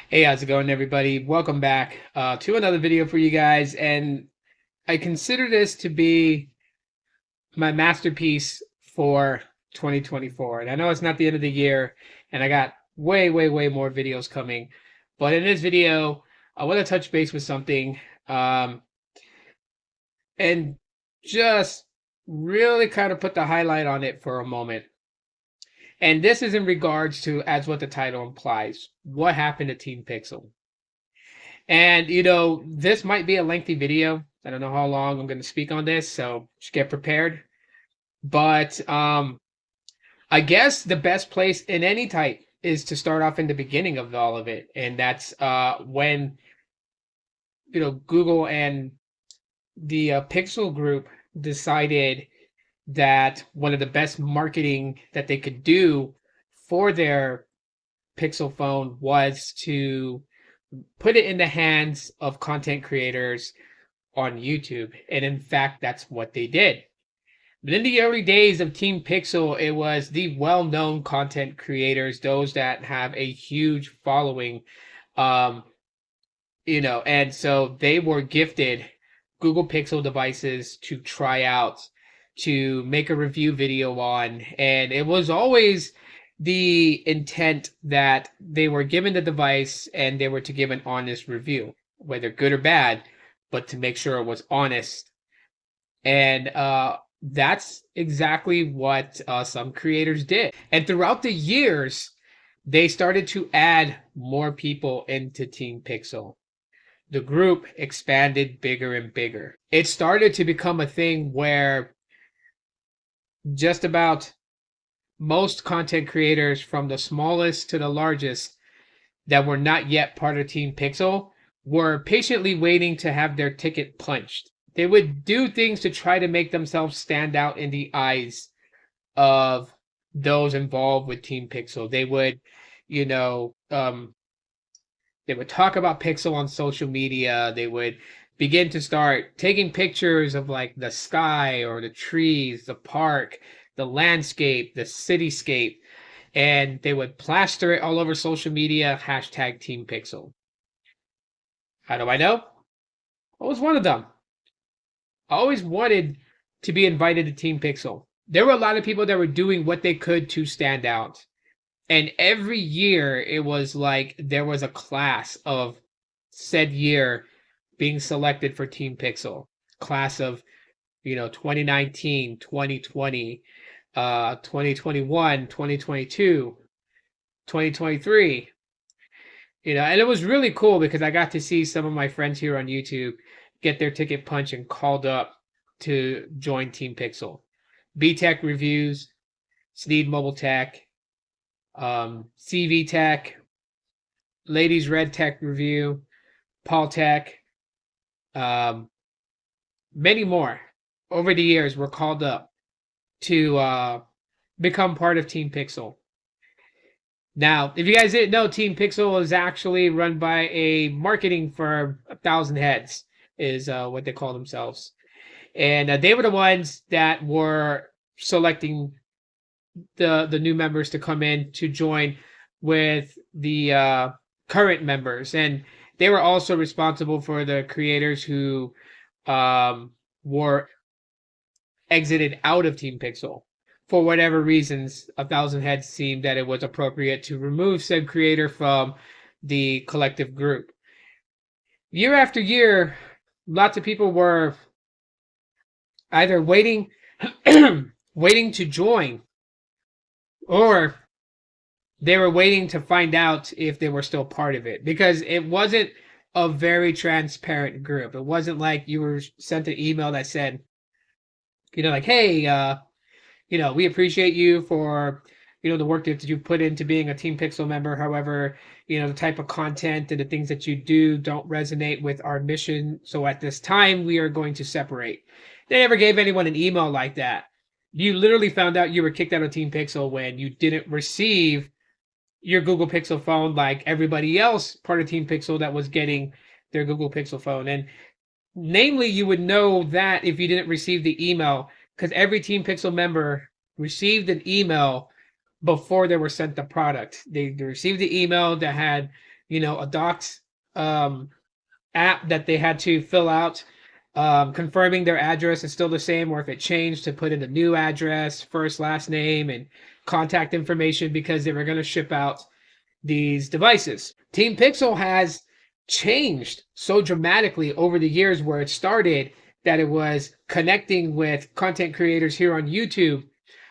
Hey, how's it going, everybody? Welcome back to another video for you guys. And I consider this to be my masterpiece for 2024. And I know it's not the end of the year, and I got way more videos coming. But in this video, I want to touch base with something and just really kind of put the highlight on it for a moment. And this is in regards to, as what the title implies, what happened to TeamPixel. And this might be a lengthy video. I don't know how long I'm going to speak on this, so just get prepared. But I guess the best place in any type is to start off in the beginning of all of it, and that's when Google and the Pixel group decided that one of the best marketing that they could do for their Pixel phone was to put it in the hands of content creators on YouTube. And in fact, that's what they did. But in the early days of TeamPixel, it was the well-known content creators, those that have a huge following, and so they were gifted Google Pixel devices to try out, to make a review video on. And it was always the intent that they were given the device and they were to give an honest review, whether good or bad, but to make sure it was honest. And that's exactly what some creators did. And throughout the years, they started to add more people into TeamPixel. The group expanded bigger and bigger. It started to become a thing where just about most content creators, from the smallest to the largest, that were not yet part of TeamPixel were patiently waiting to have their ticket punched. They would do things to try to make themselves stand out in the eyes of those involved with TeamPixel. They would, they would talk about Pixel on social media. They would begin to start taking pictures of like the sky or the trees, the park, the landscape, the cityscape, and they would plaster it all over social media, hashtag TeamPixel. How do I know? I was one of them. I always wanted to be invited to TeamPixel. There were a lot of people that were doing what they could to stand out. And every year it was like there was a class of said year being selected for TeamPixel. Class of, 2019, 2020, 2021, 2022, 2023. And it was really cool because I got to see some of my friends here on YouTube get their ticket punched and called up to join TeamPixel. B-Tech Reviews, Sneed Mobile Tech, CV Tech, Ladies Red Tech Review, Paul Tech, many more over the years were called up to become part of TeamPixel. Now, if you guys didn't know, TeamPixel is actually run by a marketing firm, 1,000 Heads is what they call themselves. And they were the ones that were selecting the new members to come in to join with the current members. And they were also responsible for the creators who were exited out of TeamPixel. For whatever reasons, 1,000 Heads seemed that it was appropriate to remove said creator from the collective group. Year after year, lots of people were either waiting to join, or they were waiting to find out if they were still part of it, because it wasn't a very transparent group. It wasn't like you were sent an email that said, like, hey, we appreciate you for, the work that you've put into being a TeamPixel member. However, the type of content and the things that you do don't resonate with our mission. So at this time, we are going to separate. They never gave anyone an email like that. You literally found out you were kicked out of TeamPixel when you didn't receive your Google Pixel phone like everybody else part of TeamPixel that was getting their Google Pixel phone. And namely, you would know that if you didn't receive the email, because every TeamPixel member received an email before they were sent the product. They received the email that had a docs app that they had to fill out, confirming their address is still the same, or if it changed, to put in a new address, first, last name, and contact information, because they were going to ship out these devices. TeamPixel has changed so dramatically over the years, where it started that it was connecting with content creators here on YouTube,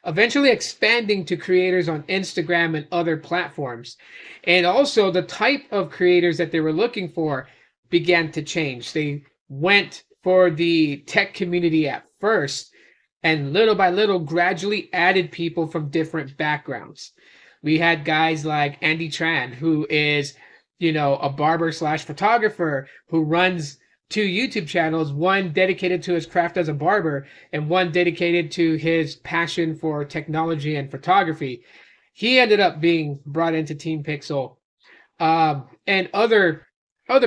eventually expanding to creators on Instagram and other platforms. And also the type of creators that they were looking for began to change. They went for the tech community at first, and little by little gradually added people from different backgrounds. We had guys like Andy Tran, who is, a barber slash photographer who runs 2 YouTube channels, one dedicated to his craft as a barber and one dedicated to his passion for technology and photography. He ended up being brought into TeamPixel, and other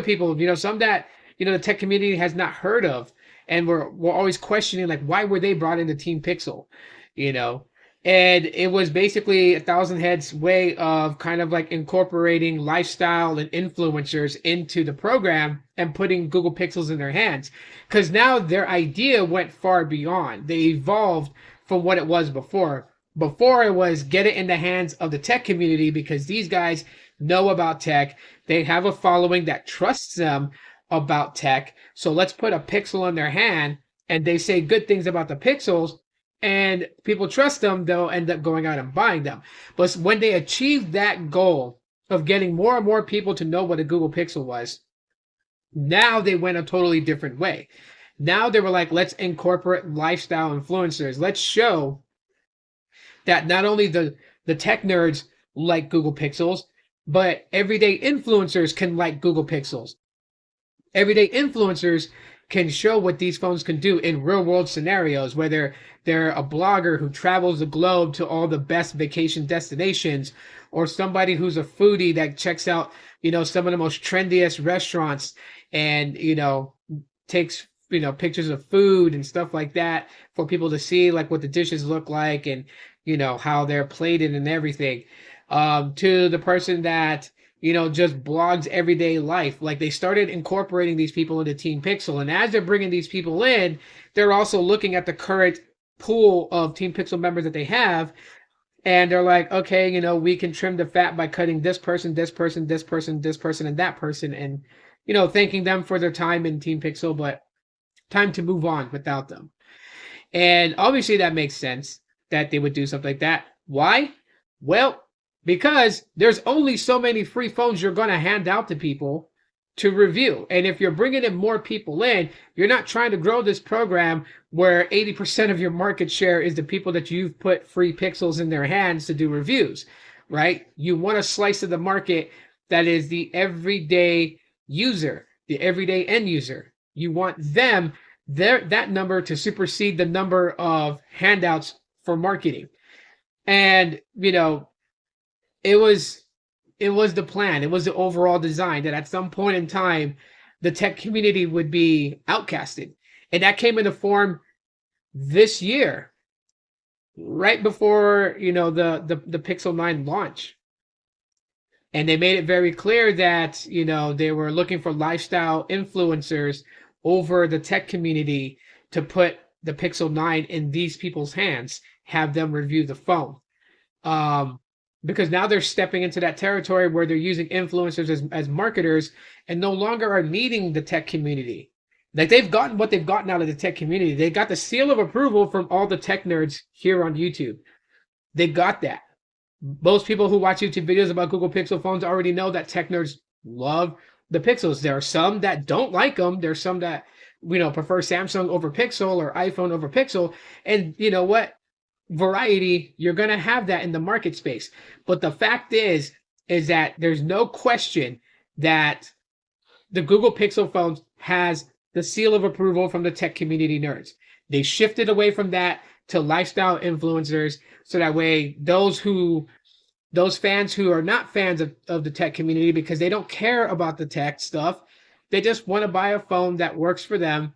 people, some that the tech community has not heard of, and we're always questioning, like, why were they brought into TeamPixel, And it was basically a Thousand Heads way of kind of like incorporating lifestyle and influencers into the program and putting Google Pixels in their hands. Because now their idea went far beyond. They evolved from what it was before. Before, it was get it in the hands of the tech community, because these guys know about tech. They have a following that trusts them about tech. So let's put a Pixel in their hand, and they say good things about the Pixels, and people trust them, they'll end up going out and buying them. But when they achieved that goal of getting more and more people to know what a Google Pixel was, now they went a totally different way. Now they were like, let's incorporate lifestyle influencers. Let's show that not only the tech nerds like Google Pixels, but everyday influencers can like Google Pixels. Everyday influencers can show what these phones can do in real world scenarios, whether they're a blogger who travels the globe to all the best vacation destinations, or somebody who's a foodie that checks out, some of the most trendiest restaurants, and, takes, pictures of food and stuff like that for people to see, like what the dishes look like, and, how they're plated and everything. To the person that, just blogs everyday life. Like, they started incorporating these people into TeamPixel, and as they're bringing these people in, they're also looking at the current pool of TeamPixel members that they have, and they're like, okay, we can trim the fat by cutting this person, this person, this person, this person, and that person, and thanking them for their time in TeamPixel, but time to move on without them. And obviously that makes sense that they would do something like that. Why? Well, because there's only so many free phones you're going to hand out to people to review. And if you're bringing in more people in, you're not trying to grow this program where 80% of your market share is the people that you've put free pixels in their hands to do reviews, right? You want a slice of the market that is the everyday user, the everyday end user. You want them, that number, to supersede the number of handouts for marketing. And, it was the plan. It was the overall design that at some point in time, the tech community would be outcasted. And that came into form this year, right before, the Pixel 9 launch. And they made it very clear that, they were looking for lifestyle influencers over the tech community to put the Pixel 9 in these people's hands, have them review the phone. Because now they're stepping into that territory where they're using influencers as marketers, and no longer are needing the tech community. Like, they've gotten what they've gotten out of the tech community. They got the seal of approval from all the tech nerds here on YouTube. They got that. Most people who watch YouTube videos about Google Pixel phones already know that tech nerds love the Pixels. There are some that don't like them. There's some that, prefer Samsung over Pixel or iPhone over Pixel. And you know what? Variety, you're going to have that in the market space. But the fact is that there's no question that the Google Pixel phones has the seal of approval from the tech community nerds. They shifted away from that to lifestyle influencers, so that way those fans who are not fans of the tech community, because they don't care about the tech stuff, they just want to buy a phone that works for them,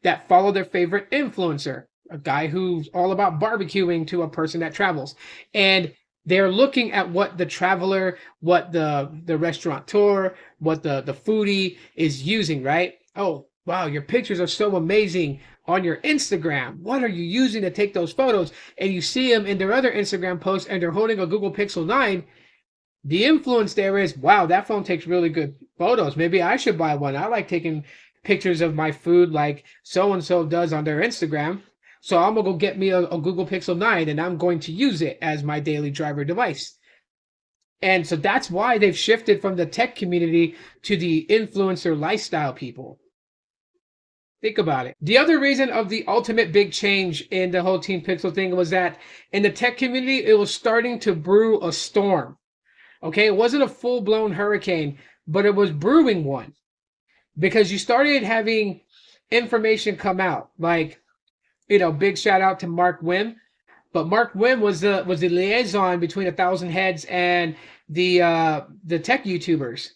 that follow their favorite influencer, a guy who's all about barbecuing to a person that travels. And They're looking at what the traveler, what the restaurateur, what the foodie is using, right? Oh, wow, your pictures are so amazing on your Instagram. What are you using to take those photos? And you see them in their other Instagram posts and they're holding a Google Pixel 9. The influence there is, wow, that phone takes really good photos. Maybe I should buy one. I like taking pictures of my food like so-and-so does on their Instagram. So I'm going to go get me a Google Pixel 9 and I'm going to use it as my daily driver device. And so that's why they've shifted from the tech community to the influencer lifestyle people. Think about it. The other reason of the ultimate big change in the whole Team Pixel thing was that in the tech community, it was starting to brew a storm. Okay, it wasn't a full-blown hurricane, but it was brewing one. Because you started having information come out. Like, you know, big shout out to Mark Wim. But Mark Wim was the liaison between 1,000 Heads and the tech YouTubers.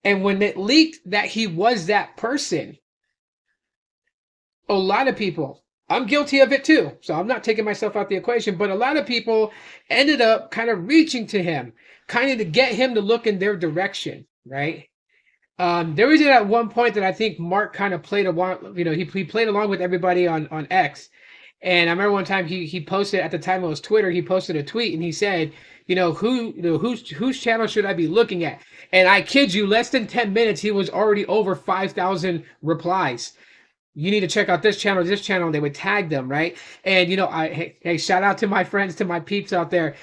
And when it leaked that he was that person, a lot of people, I'm guilty of it too, so I'm not taking myself out the equation, but a lot of people ended up kind of reaching to him, kind of to get him to look in their direction, right? There was at one point that I think Mark kind of played along, you know, he played along with everybody on X. And I remember one time he posted, at the time it was Twitter, he posted a tweet and he said, whose channel should I be looking at? And I kid you, less than 10 minutes, he was already over 5,000 replies. You need to check out this channel, and they would tag them, right? And, hey, shout out to my friends, to my peeps out there.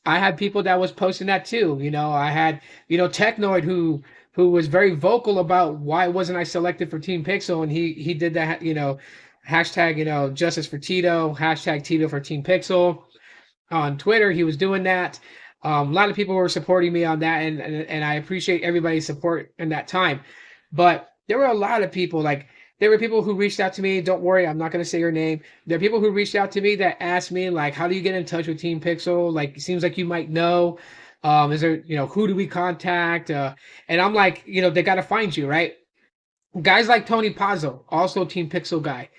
I had people that was posting that too. I had, Technoid who was very vocal about why wasn't I selected for Team Pixel, and he did that, hashtag, justice for Tito, hashtag Tito for Team Pixel. On Twitter, he was doing that. A lot of people were supporting me on that, and I appreciate everybody's support in that time. But there were a lot of people, there were people who reached out to me. Don't worry, I'm not going to say your name. There are people who reached out to me that asked me, how do you get in touch with Team Pixel? It seems like you might know. Is there, who do we contact? And I'm like, they got to find you, right? Guys like Tony Pazzo, also Team Pixel guy,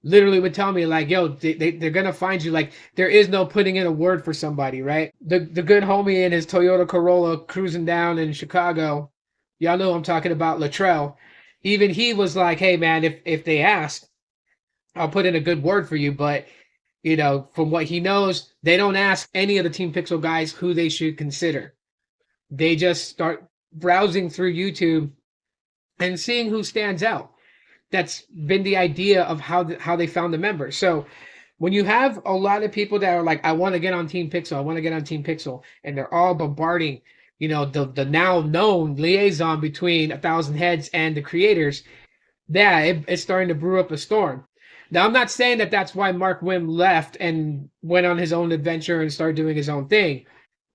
literally would tell me, yo, they're going to find you. There is no putting in a word for somebody, right? The good homie in his Toyota Corolla cruising down in Chicago, y'all know I'm talking about, Latrell. Even he was like, hey, man, if they ask, I'll put in a good word for you. But, from what he knows, they don't ask any of the Team Pixel guys who they should consider. They just start browsing through YouTube and seeing who stands out. That's been the idea of how they found the members. So when you have a lot of people that are like, I want to get on Team Pixel, I want to get on Team Pixel, and they're all bombarding the now known liaison between 1,000 Heads and the creators, it's starting to brew up a storm. Now, I'm not saying that that's why Mark Wim left and went on his own adventure and started doing his own thing.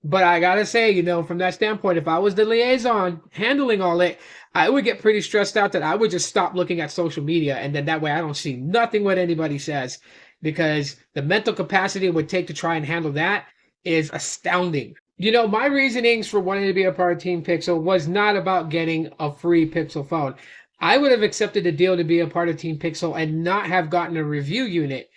But I got to say, from that standpoint, if I was the liaison handling all it, I would get pretty stressed out that I would just stop looking at social media. And then that way I don't see nothing what anybody says, because the mental capacity it would take to try and handle that is astounding. My reasonings for wanting to be a part of Team Pixel was not about getting a free Pixel phone. I would have accepted the deal to be a part of Team Pixel and not have gotten a review unit.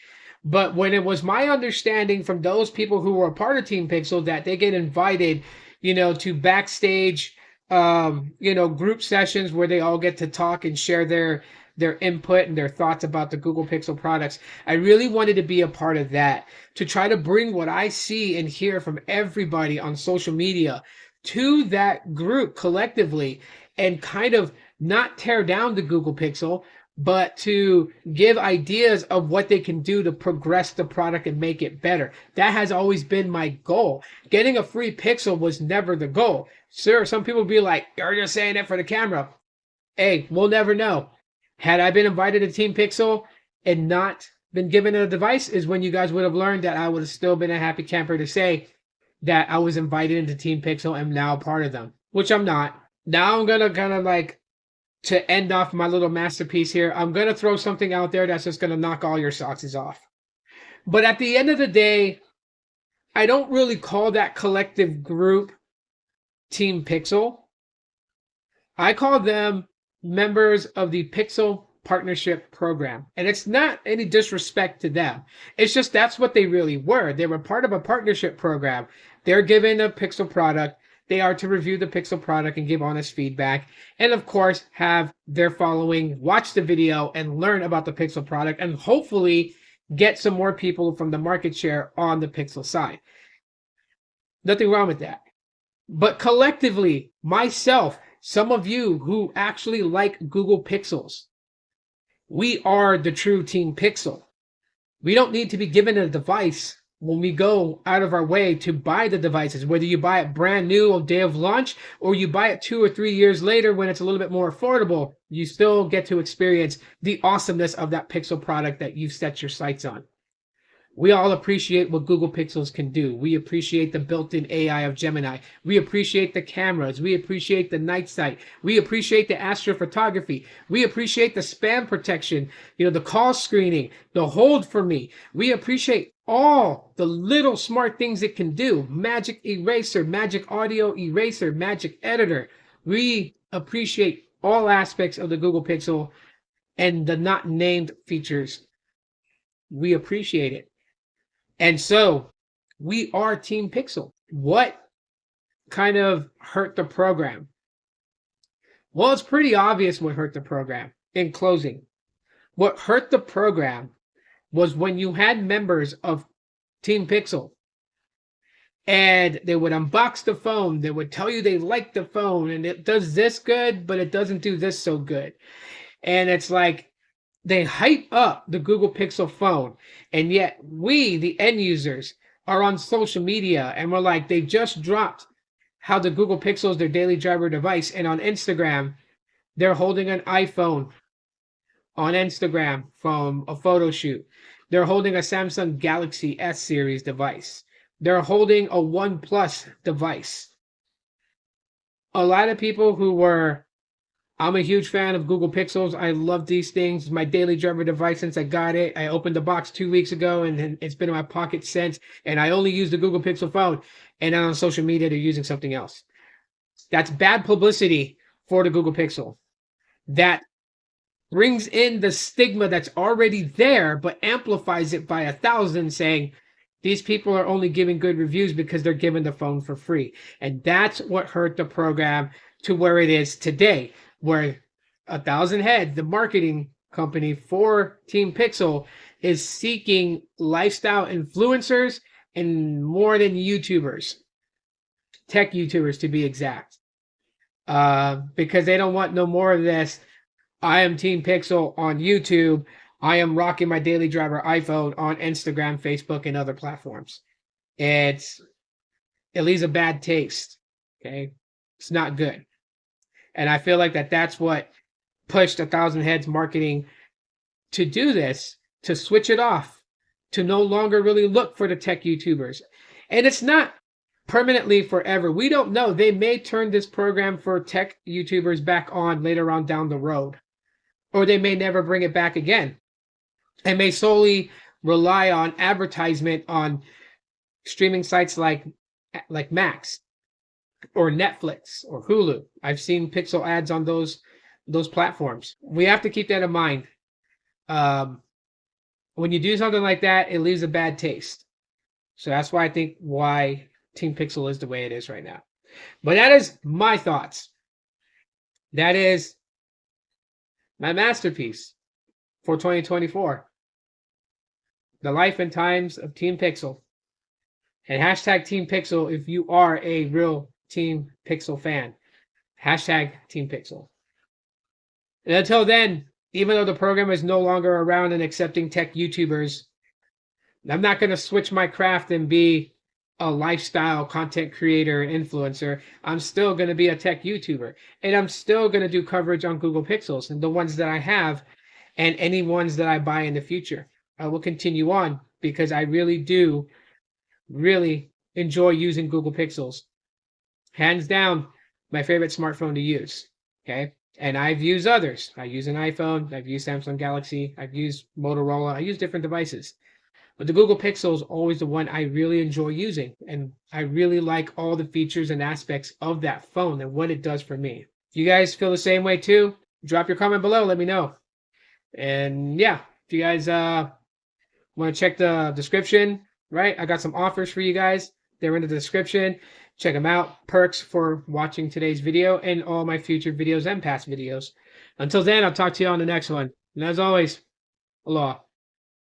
But when it was my understanding from those people who were a part of Team Pixel that they get invited, to backstage, group sessions where they all get to talk and share their input and their thoughts about the Google Pixel products, I really wanted to be a part of that, to try to bring what I see and hear from everybody on social media to that group collectively, and kind of not tear down the Google Pixel, but to give ideas of what they can do to progress the product and make it better. That has always been my goal. Getting a free Pixel was never the goal. Sure, some people be like, you're just saying it for the camera. Hey, we'll never know. Had I been invited to Team Pixel and not been given a device, is when you guys would have learned that I would have still been a happy camper to say that I was invited into Team Pixel and now part of them, which I'm not. Now I'm going to kind of to end off my little masterpiece here, I'm going to throw something out there that's just going to knock all your socks off. But at the end of the day, I don't really call that collective group Team Pixel. I call them members of the Pixel partnership program. And it's not any disrespect to them. It's just that's what they really were. They were part of a partnership program. They're given a Pixel product. They are to review the Pixel product and give honest feedback. And of course, have their following watch the video and learn about the Pixel product and hopefully get some more people from the market share on the Pixel side. Nothing wrong with that. But collectively, myself, some of you who actually like Google Pixels, we are the true Team Pixel. We don't need to be given a device when we go out of our way to buy the devices, whether you buy it brand new on day of launch or you buy it 2 or 3 years later when it's a little bit more affordable, you still get to experience the awesomeness of that Pixel product that you've set your sights on. We all appreciate what Google Pixels can do. We appreciate the built-in AI of Gemini. We appreciate the cameras. We appreciate the night sight. We appreciate the astrophotography. We appreciate the spam protection, the call screening, the hold for me. We appreciate all the little smart things it can do. Magic eraser, magic audio eraser, magic editor. We appreciate all aspects of the Google Pixel and the not named features. We appreciate it. And so we are Team Pixel. What kind of hurt the program? Well, it's pretty obvious what hurt the program. In closing, what hurt the program was when you had members of Team Pixel and they would unbox the phone. They would tell you they like the phone and it does this good, but it doesn't do this so good. And it's like, they hype up the Google Pixel phone, and yet we, the end users, are on social media, and we're like, they just dropped how the Google Pixel is their daily driver device, and on Instagram, they're holding an iPhone on Instagram from a photo shoot. They're holding a Samsung Galaxy S series device. They're holding a OnePlus device. A lot of people who were, I'm a huge fan of Google Pixels. I love these things. It's my daily driver device since I got it. I opened the box 2 weeks ago and it's been in my pocket since. And I only use the Google Pixel phone. And on social media, they're using something else. That's bad publicity for the Google Pixel. That brings in the stigma that's already there, but amplifies it by 1,000, saying these people are only giving good reviews because they're giving the phone for free. And that's what hurt the program to where it is today, where 1,000 Head, the marketing company for Team Pixel, is seeking lifestyle influencers and more than YouTubers, tech YouTubers to be exact, because they don't want no more of this. I am Team Pixel on YouTube. I am rocking my daily driver iPhone on Instagram, Facebook, and other platforms. It leaves a bad taste. Okay, it's not good. And I feel like that's what pushed 1,000 Heads marketing to do this, to switch it off, to no longer really look for the tech YouTubers. And it's not permanently forever. We don't know. They may turn this program for tech YouTubers back on later on down the road. Or they may never bring it back again. And may solely rely on advertisement on streaming sites like Max, or Netflix, or Hulu. I've seen Pixel ads on those platforms. We have to keep that in mind. When you do something like that, it leaves a bad taste. So that's why I think why Team Pixel is the way it is right now. But that is my thoughts. That is my masterpiece for 2024. The life and times of Team Pixel. And hashtag Team Pixel if you are a real Team Pixel fan. Hashtag Team Pixel. And until then, even though the program is no longer around and accepting tech YouTubers, I'm not going to switch my craft and be a lifestyle content creator and influencer. I'm still going to be a tech YouTuber. And I'm still going to do coverage on Google Pixels and the ones that I have and any ones that I buy in the future. I will continue on because I really do enjoy using Google Pixels. Hands down, my favorite smartphone to use. Okay. And I've used others. I use an iPhone. I've used Samsung Galaxy. I've used Motorola. I use different devices. But the Google Pixel is always the one I really enjoy using. And I really like all the features and aspects of that phone and what it does for me. If you guys feel the same way too, drop your comment below. Let me know. And yeah, if you guys want to check the description, right? I got some offers for you guys. They're in the description. Check them out. Perks for watching today's video and all my future videos and past videos. Until then, I'll talk to you on the next one. And as always, aloha.